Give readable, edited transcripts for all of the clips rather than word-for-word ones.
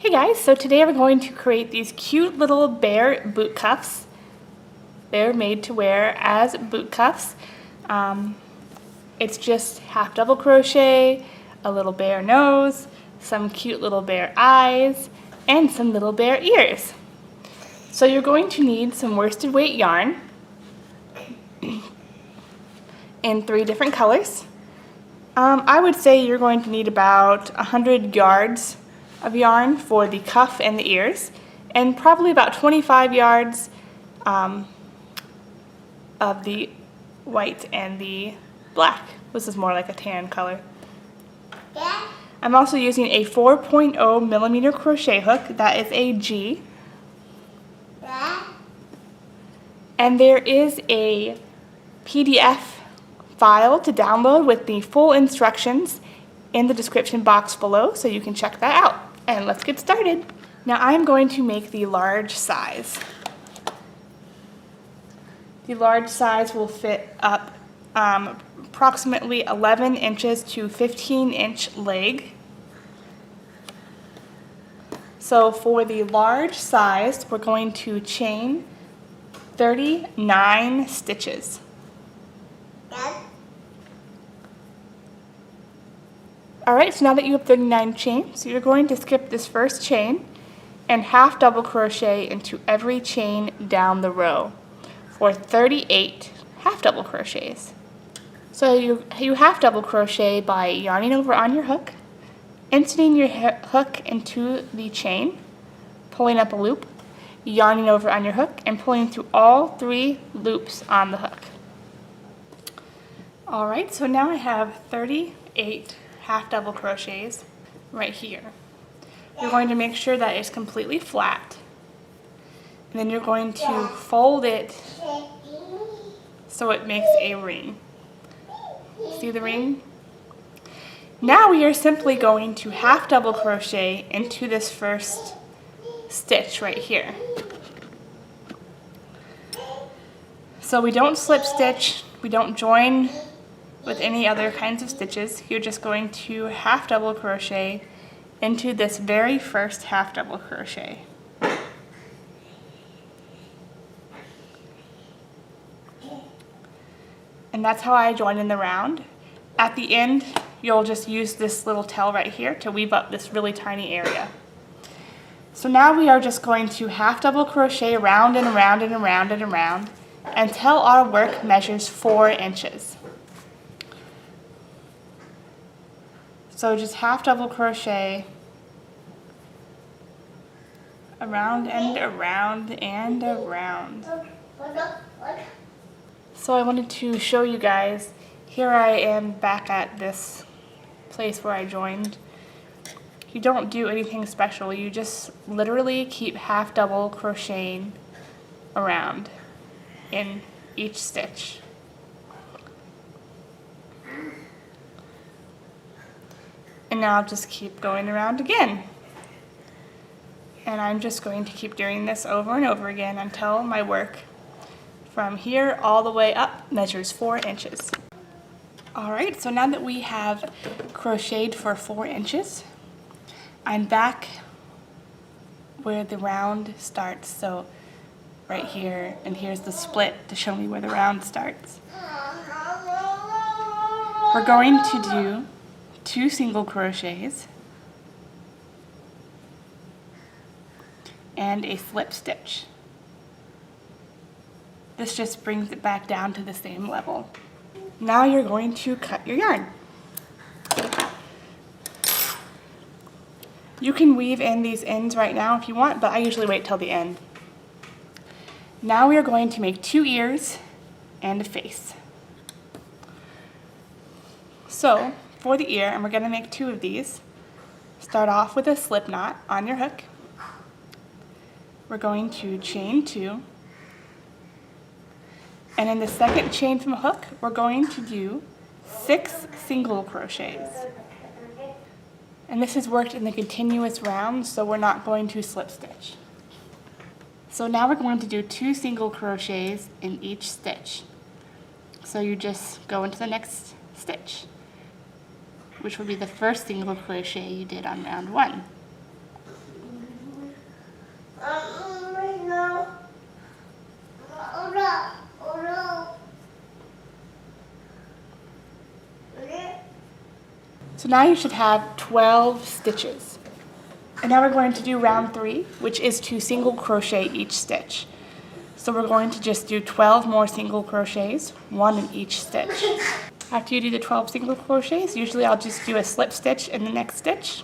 Hey guys, so today we're going to create these cute little bear boot cuffs. They're made to wear as boot cuffs. It's just half double crochet, a little bear nose, some cute little bear eyes, and some little bear ears. So you're going to need some worsted weight yarn in 3 different colors. I would say you're going to need about 100 yards of yarn for the cuff and the ears, and probably about 25 yards of the white and the black. This is more like a tan color. Yeah. I'm also using a 4.0 millimeter crochet hook. That is a G. Yeah. And there is a PDF file to download with the full instructions in the description box below, so you can check that out. And let's get started. Now I'm going to make the large size. The large size will fit up approximately 11 inches to 15-inch leg. So for the large size, we're going to chain 39 stitches. Yeah. Alright, so now that you have 39 chains, you're going to skip this first chain and half double crochet into every chain down the row for 38 half double crochets. So you half double crochet by yarning over on your hook, inserting your hook into the chain, pulling up a loop, yarning over on your hook, and pulling through all 3 loops on the hook. Alright, so now I have 38 half double crochets right here. You're going to make sure that it's completely flat, and then you're going to fold it so it makes a ring. See the ring? Now we are simply going to half double crochet into this first stitch right here. So we don't slip stitch, we don't join with any other kinds of stitches. You're just going to half double crochet into this very first half double crochet. And that's how I join in the round. At the end, you'll just use this little tail right here to weave up this really tiny area. So now we are just going to half double crochet around and around and around and around until our work measures 4 inches. So just half double crochet around and around and around. So I wanted to show you guys, here I am back at this place where I joined. You don't do anything special, you just literally keep half double crocheting around in each stitch. And now I'll just keep going around again. And I'm just going to keep doing this over and over again until my work from here all the way up measures 4 inches. Alright, so now that we have crocheted for 4 inches, I'm back where the round starts. So right here, and here's the split to show me where the round starts. We're going to do 2 single crochets and a slip stitch. This just brings it back down to the same level. Now you're going to cut your yarn. You can weave in these ends right now if you want, but I usually wait till the end. Now we are going to make 2 ears and a face. So for the ear, and we're going to make 2 of these, start off with a slip knot on your hook. We're going to chain 2, and in the second chain from a hook, we're going to do 6 single crochets. And this is worked in the continuous round, so we're not going to slip stitch. So now we're going to do 2 single crochets in each stitch. So you just go into the next stitch, which would be the first single crochet you did on round 1. So now you should have 12 stitches. And now we're going to do round 3, which is to single crochet each stitch. So we're going to just do 12 more single crochets, 1 in each stitch. After you do the 12 single crochets, usually I'll just do a slip stitch in the next stitch.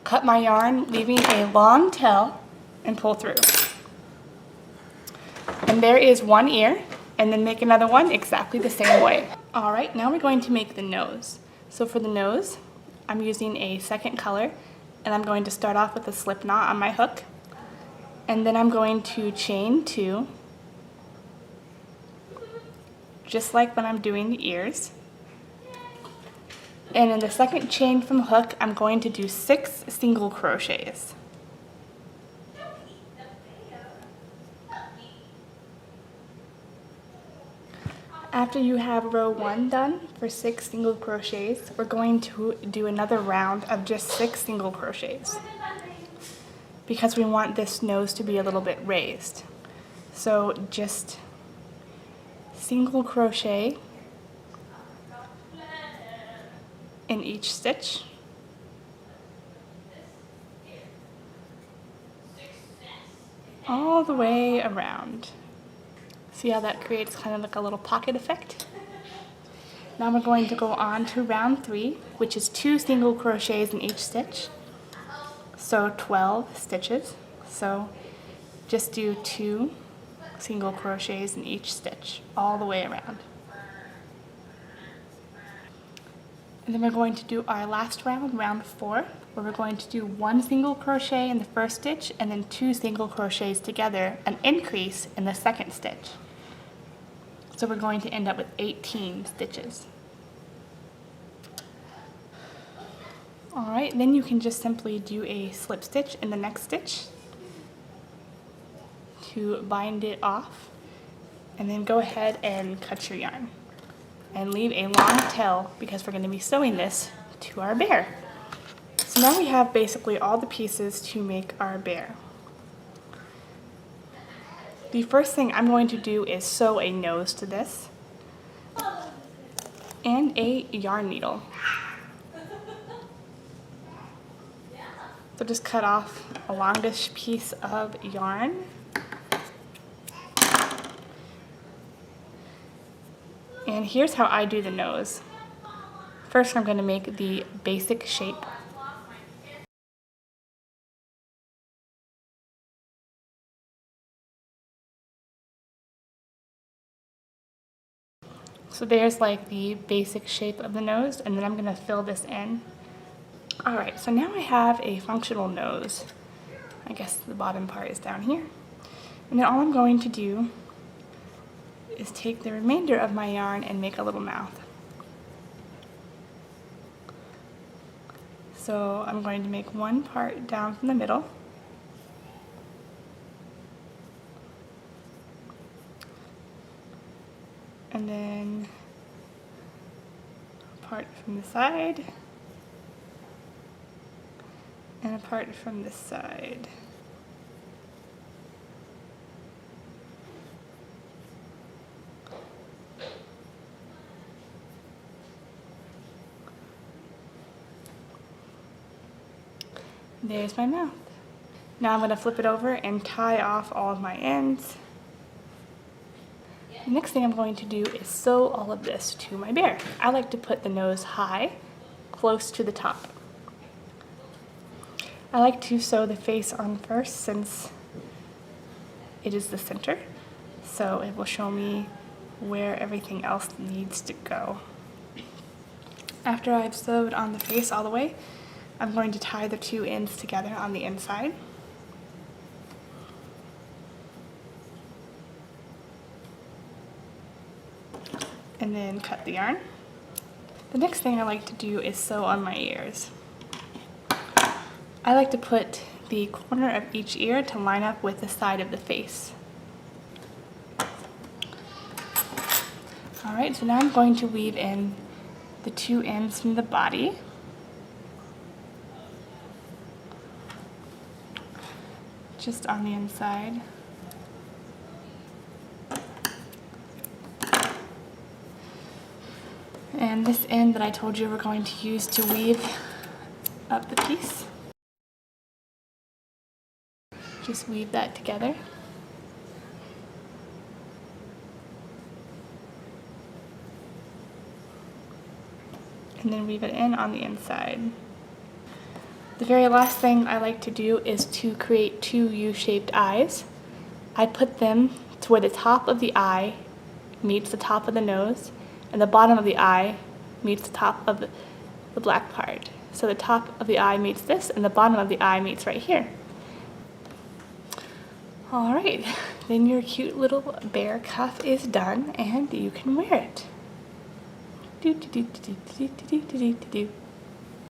Cut my yarn, leaving a long tail, and pull through. And there is one ear, and then make another one exactly the same way. All right, now we're going to make the nose. So for the nose, I'm using a second color, and I'm going to start off with a slip knot on my hook, and then I'm going to chain 2, just like when I'm doing the ears. And in the second chain from hook, I'm going to do 6 single crochets. After you have row 1 done for 6 single crochets, we're going to do another round of just 6 single crochets because we want this nose to be a little bit raised. So just single crochet in each stitch. All the way around. See how that creates kind of like a little pocket effect? Now we're going to go on to round 3, which is 2 single crochets in each stitch. So 12 stitches. So just do 2 single crochets in each stitch, all the way around. And then we're going to do our last round, round 4, where we're going to do 1 single crochet in the first stitch and then 2 single crochets together, an increase in the second stitch. So we're going to end up with 18 stitches. All right, then you can just simply do a slip stitch in the next stitch to bind it off, and then go ahead and cut your yarn. And leave a long tail because we're going to be sewing this to our bear. So now we have basically all the pieces to make our bear. The first thing I'm going to do is sew a nose to this and a yarn needle. So just cut off a longish piece of yarn. And here's how I do the nose. First, I'm going to make the basic shape. So there's like the basic shape of the nose, and then I'm going to fill this in. Alright, so now I have a functional nose. I guess the bottom part is down here. And then all I'm going to do is take the remainder of my yarn and make a little mouth. So I'm going to make one part down from the middle. And then a part from the side. And a part from this side. There's my mouth. Now I'm going to flip it over and tie off all of my ends. The next thing I'm going to do is sew all of this to my bear. I like to put the nose high, close to the top. I like to sew the face on first since it is the center, so it will show me where everything else needs to go. After I've sewed on the face all the way, I'm going to tie the 2 ends together on the inside. And then cut the yarn. The next thing I like to do is sew on my ears. I like to put the corner of each ear to line up with the side of the face. Alright, so now I'm going to weave in the 2 ends from the body. Just on the inside. this end that I told you we're going to use to weave up the piece. Just weave that together. And then weave it in on the inside. The very last thing I like to do is to create two U-shaped eyes. I put them to where the top of the eye meets the top of the nose, and the bottom of the eye meets the top of the black part. So the top of the eye meets this, and the bottom of the eye meets right here. All right, then your cute little bear cuff is done, and you can wear it. Do, do, do, do, do, do, do, do, do, do.